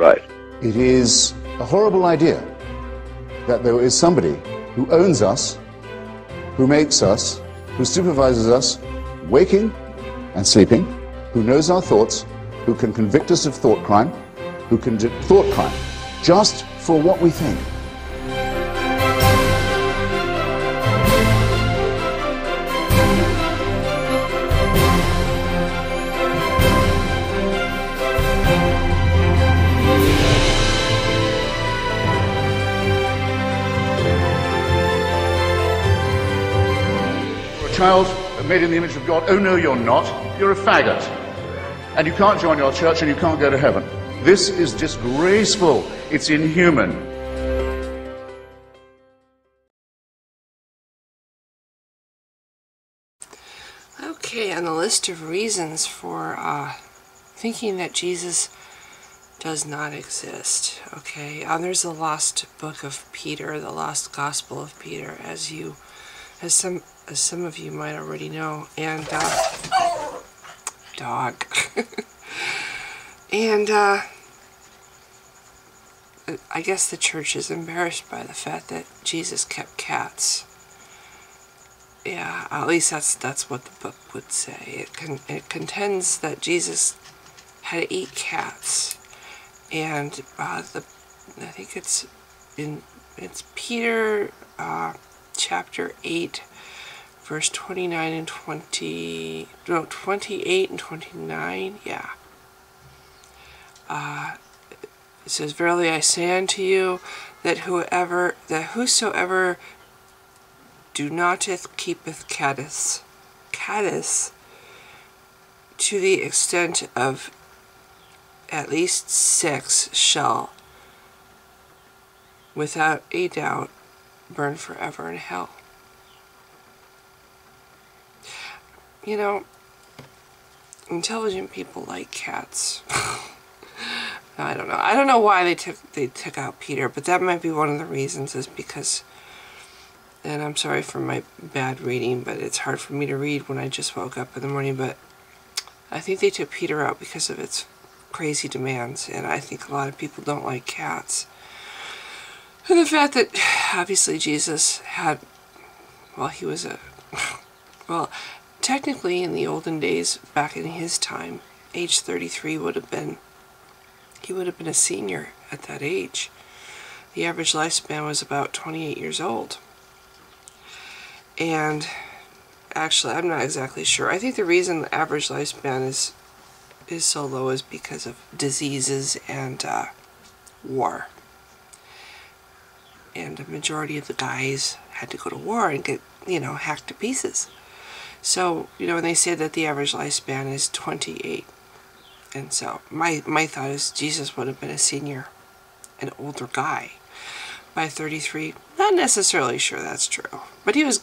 Right. It is a horrible idea that there is somebody who owns us, who makes us, who supervises us, waking and sleeping, who knows our thoughts, who can convict us of thought crime, who can do thought crime, just for what we think. Child made in the image of God. Oh no, you're not. You're a faggot. And you can't join your church and you can't go to heaven. This is disgraceful. It's inhuman. Okay, on the list of reasons for thinking that Jesus does not exist. Okay, there's the lost book of Peter, the lost gospel of Peter, as some of you might already know, and dog. And I guess the church is embarrassed by the fact that Jesus kept cats. Yeah, at least that's what the book would say. It contends that Jesus had 8 cats, and I think it's Peter chapter 8. Verse 29 and 28 and 29, yeah. It says, "Verily I say unto you, that whosoever do noteth keepeth caddis, to the extent of at least 6, shall, without a doubt, burn forever in hell." You know, intelligent people like cats. I don't know. I don't know why they took out Peter, but that might be one of the reasons, is because, and I'm sorry for my bad reading, but it's hard for me to read when I just woke up in the morning, but I think they took Peter out because of its crazy demands, and I think a lot of people don't like cats. And the fact that, obviously, Jesus had, well, he was technically, in the olden days, back in his time, age 33 would have been a senior at that age. The average lifespan was about 28 years old. And actually, I'm not exactly sure. I think the reason the average lifespan is so low is because of diseases and war. And the majority of the guys had to go to war and get, hacked to pieces. So, when they say that the average lifespan is 28, and so my thought is Jesus would have been a senior, an older guy by 33. Not necessarily sure that's true, but he was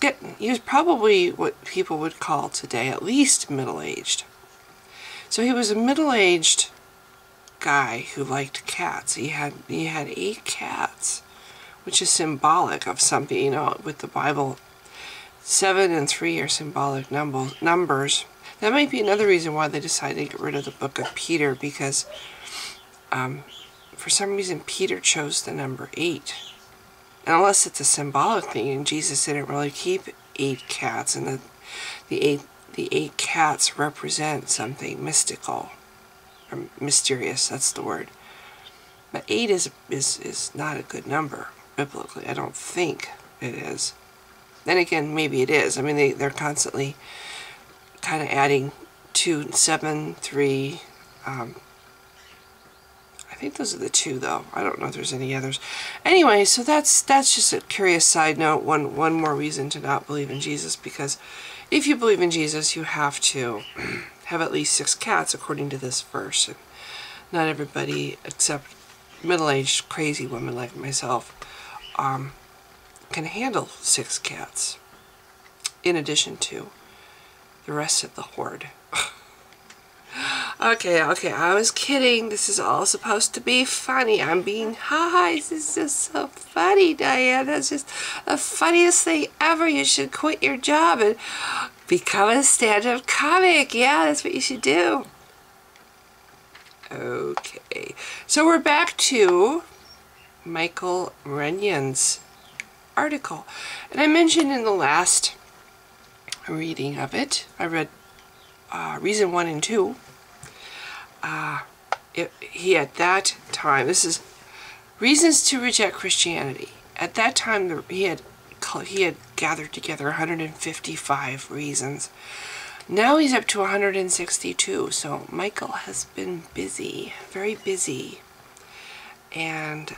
probably what people would call today at least middle-aged. So he was a middle-aged guy who liked cats. He had 8 cats, which is symbolic of something, with the Bible. 7 and 3 are symbolic numbers. That might be another reason why they decided to get rid of the book of Peter, because for some reason Peter chose the number 8. And unless it's a symbolic thing, and Jesus didn't really keep 8 cats, and the 8 cats represent something mystical or mysterious. That's the word. But 8 is not a good number biblically. I don't think it is. Then again, maybe it is. I mean, they're constantly kind of adding 2, 7, 3. I think those are the 2, though. I don't know if there's any others. Anyway, so that's just a curious side note. One more reason to not believe in Jesus, because if you believe in Jesus, you have to have at least 6 cats, according to this verse. And not everybody, except middle-aged crazy women like myself, can handle 6 cats, in addition to the rest of the horde. Okay, I was kidding. This is all supposed to be funny. I'm being, this is just so funny, Diane. That's just the funniest thing ever. You should quit your job and become a stand-up comic. Yeah, that's what you should do. Okay, so we're back to Michael Runyon's article. And I mentioned in the last reading of it, I read Reason 1 and 2. He at that time, this is Reasons to Reject Christianity. At that time, he had gathered together 155 reasons. Now he's up to 162, so Michael has been busy, very busy. And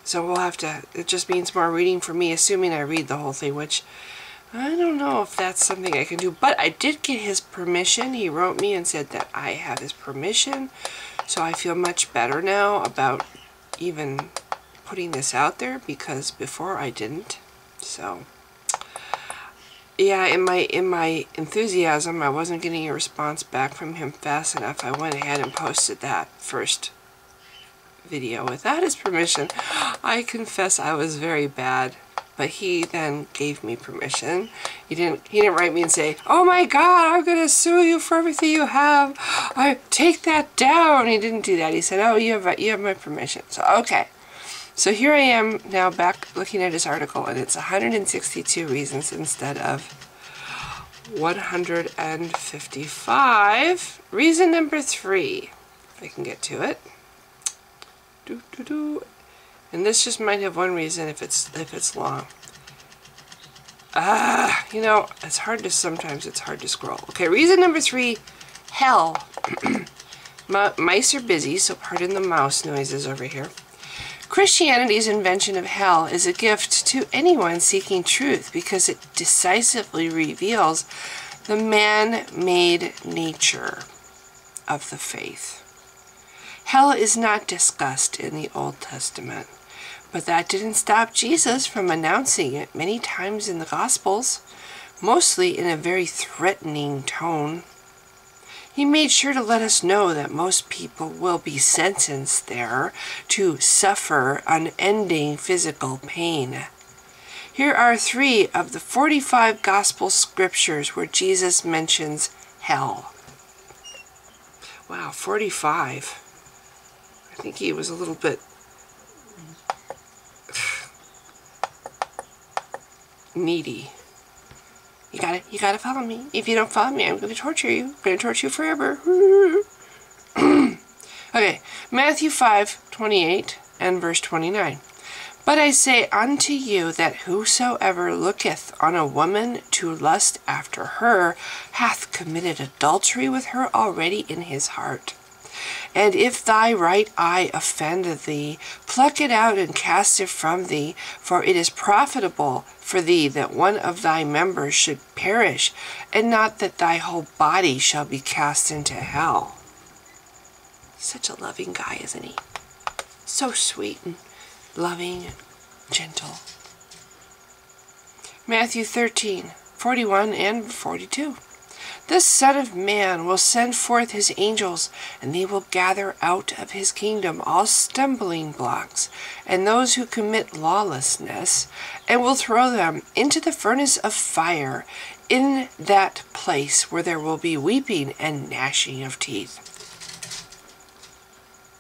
so we'll have to, it just means more reading for me, assuming I read the whole thing, which I don't know if that's something I can do. But I did get his permission. He wrote me and said that I have his permission. So I feel much better now about even putting this out there, because before I didn't. So yeah, in my enthusiasm, I wasn't getting a response back from him fast enough. I went ahead and posted that first video without his permission. I confess I was very bad, but he then gave me permission. He didn't write me and say, "Oh my God, I'm gonna sue you for everything you have. I take that down." He didn't do that. He said, "Oh, you have my permission." So okay. So here I am now back looking at his article, and it's 162 reasons instead of 155. Reason number 3, if I can get to it. And this just might have one reason if it's long. You know, sometimes it's hard to scroll. Okay, reason number 3, hell. Mice are busy, so pardon the mouse noises over here. Christianity's invention of hell is a gift to anyone seeking truth because it decisively reveals the man-made nature of the faith. Hell is not discussed in the Old Testament, but that didn't stop Jesus from announcing it many times in the Gospels, mostly in a very threatening tone. He made sure to let us know that most people will be sentenced there to suffer unending physical pain. Here are 3 of the 45 gospel scriptures where Jesus mentions hell. Wow, 45. I think he was a little bit needy. You gotta follow me. If you don't follow me, I'm gonna torture you. I'm gonna torture you forever. Okay, Matthew 5:28 and verse 29. But I say unto you that whosoever looketh on a woman to lust after her hath committed adultery with her already in his heart. And if thy right eye offend thee, pluck it out and cast it from thee, for it is profitable for thee that one of thy members should perish, and not that thy whole body shall be cast into hell. Such a loving guy, isn't he? So sweet and loving and gentle. Matthew 13:41 and 42. The Son of Man will send forth his angels, and they will gather out of his kingdom all stumbling blocks, and those who commit lawlessness, and will throw them into the furnace of fire, in that place where there will be weeping and gnashing of teeth.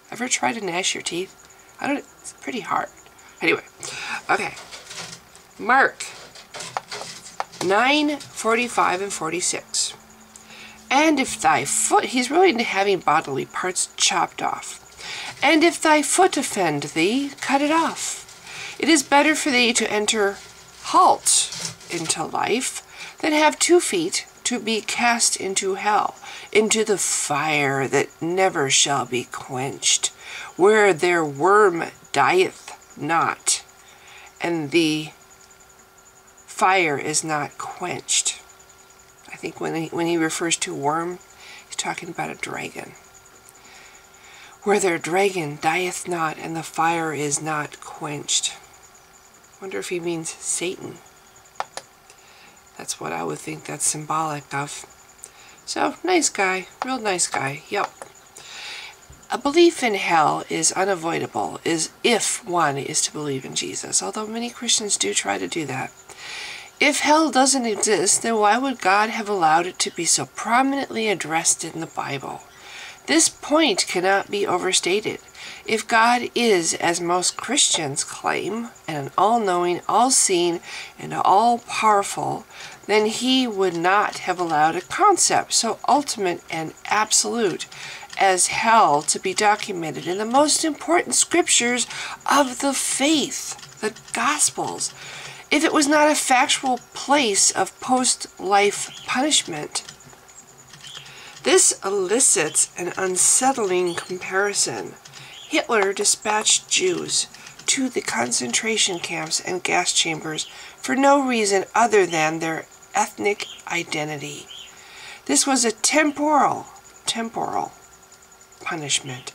Ever try to gnash your teeth? It's pretty hard. Anyway, okay. Mark 9:45 and 46. And if thy foot, he's really into having bodily parts chopped off. And if thy foot offend thee, cut it off. It is better for thee to enter halt into life than have 2 feet to be cast into hell, into the fire that never shall be quenched, where their worm dieth not, and the fire is not quenched. I think when he refers to worm, he's talking about a dragon. Where their dragon dieth not, and the fire is not quenched. Wonder if he means Satan. That's what I would think that's symbolic of. So, nice guy. Real nice guy. Yep. A belief in hell is unavoidable, if one is to believe in Jesus, although many Christians do try to do that. If hell doesn't exist, then why would God have allowed it to be so prominently addressed in the Bible? This point cannot be overstated. If God is, as most Christians claim, an all-knowing, all-seeing, and all-powerful, then he would not have allowed a concept so ultimate and absolute as hell to be documented in the most important scriptures of the faith, the Gospels, if it was not a factual place of post-life punishment. This elicits an unsettling comparison. Hitler dispatched Jews to the concentration camps and gas chambers for no reason other than their ethnic identity. This was a temporal punishment.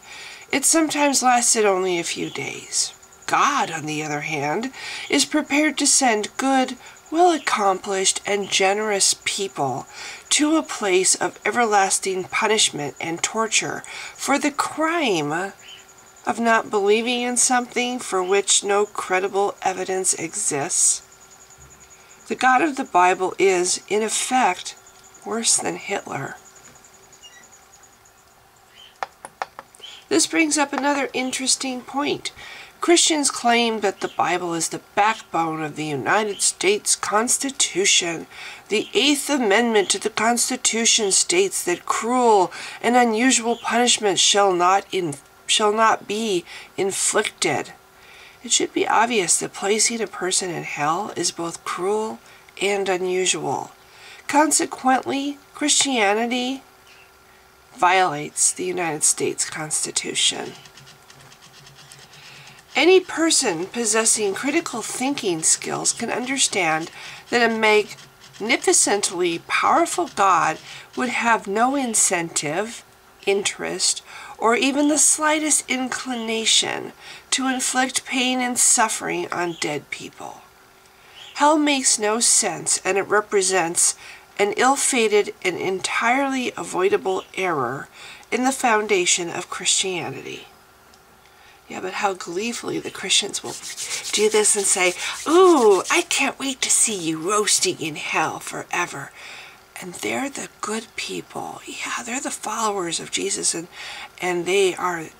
It sometimes lasted only a few days. God, on the other hand, is prepared to send good, well-accomplished, and generous people to a place of everlasting punishment and torture for the crime of not believing in something for which no credible evidence exists. The God of the Bible is, in effect, worse than Hitler. This brings up another interesting point. Christians claim that the Bible is the backbone of the United States Constitution. The 8th Amendment to the Constitution states that cruel and unusual punishment shall not be inflicted. It should be obvious that placing a person in hell is both cruel and unusual. Consequently, Christianity violates the United States Constitution. Any person possessing critical thinking skills can understand that a magnificently powerful God would have no incentive, interest, or even the slightest inclination to inflict pain and suffering on dead people. Hell makes no sense, and it represents an ill-fated and entirely avoidable error in the foundation of Christianity. Yeah, but how gleefully the Christians will do this and say, "Ooh, I can't wait to see you roasting in hell forever." And they're the good people. Yeah, they're the followers of Jesus, and they are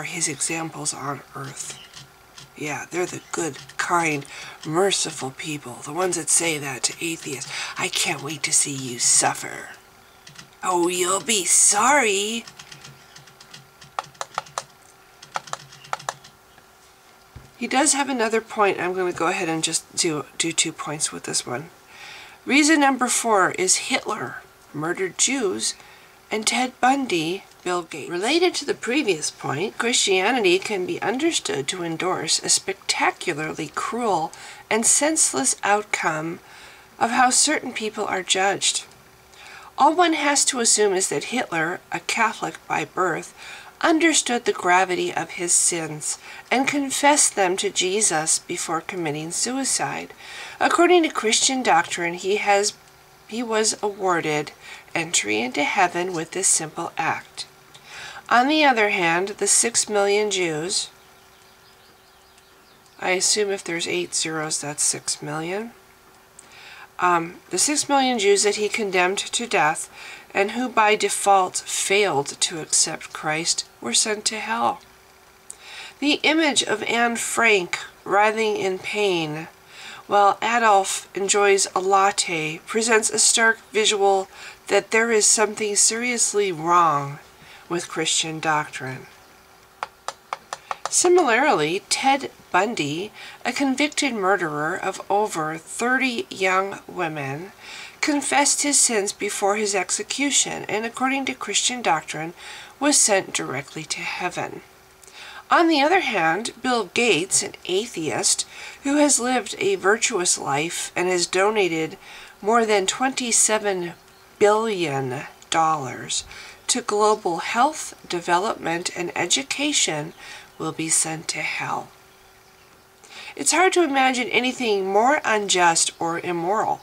his examples on earth. Yeah, they're the good, kind, merciful people. The ones that say that to atheists. "I can't wait to see you suffer." Oh, you'll be sorry. He does have another point. I'm going to go ahead and just do 2 points with this one. Reason number 4 is Hitler murdered Jews and Ted Bundy, Bill Gates. Related to the previous point, Christianity can be understood to endorse a spectacularly cruel and senseless outcome of how certain people are judged. All one has to assume is that Hitler, a Catholic by birth, understood the gravity of his sins and confessed them to Jesus before committing suicide. According to Christian doctrine, he was awarded entry into heaven with this simple act. On the other hand, the 6 million Jews, I assume if there's 8 zeros, that's 6 million. The 6 million Jews that he condemned to death and who by default failed to accept Christ were sent to hell. The image of Anne Frank writhing in pain while Adolf enjoys a latte presents a stark visual that there is something seriously wrong with Christian doctrine. Similarly, Ted Bundy, a convicted murderer of over 30 young women, confessed his sins before his execution and, according to Christian doctrine, was sent directly to heaven. On the other hand, Bill Gates, an atheist who has lived a virtuous life and has donated more than $27 billion to global health, development, and education, will be sent to hell. It's hard to imagine anything more unjust or immoral.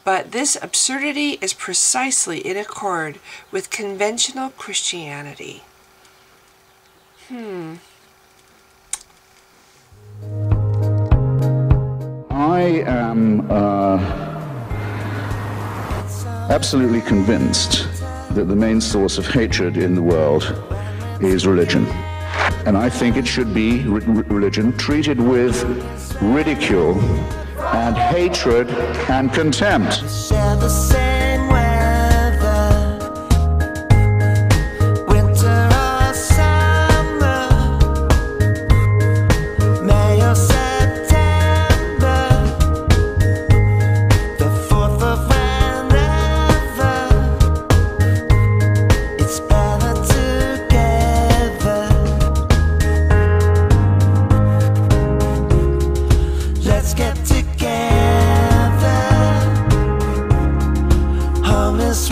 But this absurdity is precisely in accord with conventional Christianity. I am absolutely convinced that the main source of hatred in the world is religion. And I think it should be religion treated with ridicule and hatred and contempt. Share the same weather, winter or summer, May or September, the 4th of whenever, it's better together. Let's get together. Home is